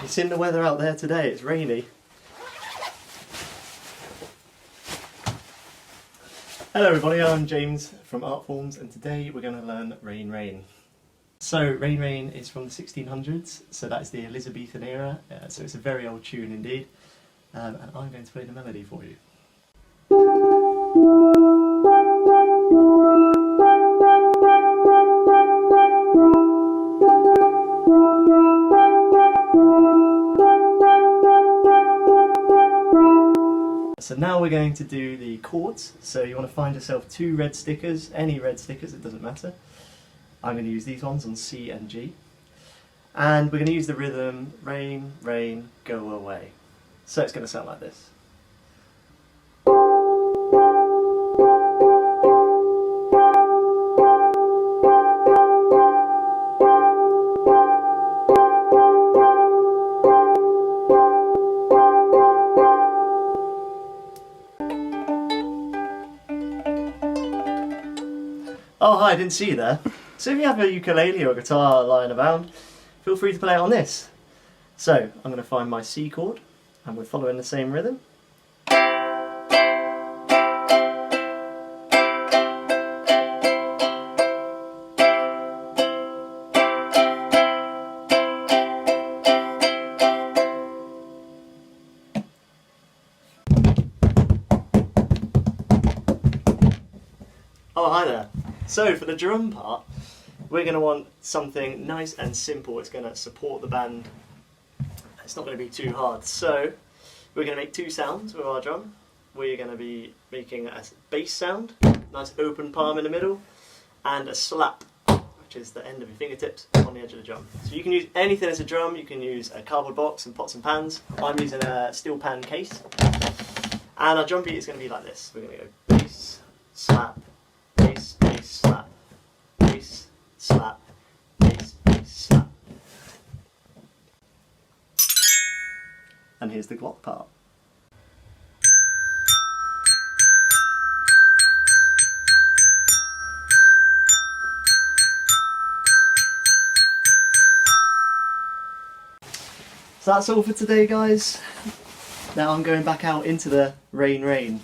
It's in the weather out there today, it's rainy. Hello everybody, I'm James from Artforms and today we're going to learn Rain Rain. So Rain Rain is from the 1600s, so that's the Elizabethan era, so it's a very old tune indeed, and I'm going to play the melody for you. So now we're going to do the chords, so you want to find yourself 2 red stickers, any red stickers, it doesn't matter. I'm going to use these ones on C and G. And we're going to use the rhythm, rain, rain, go away. So it's going to sound like this. Oh hi, I didn't see you there. So if you have a ukulele or a guitar lying around, feel free to play it on this. So I'm going to find my C chord, and we're following the same rhythm. Oh hi there. So for the drum part, we're going to want something nice and simple. It's going to support the band. It's not going to be too hard. So we're going to make 2 sounds with our drum. We're going to be making a bass sound, nice open palm in the middle, and a slap, which is the end of your fingertips on the edge of the drum. So you can use anything as a drum. You can use a cardboard box and pots and pans. I'm using a steel pan case. And our drum beat is going to be like this. We're going to go bass, slap, bass, bass, slap, bass, slap, bass, bass, slap. And here's the glock part. So that's all for today, guys. Now I'm going back out into the rain rain.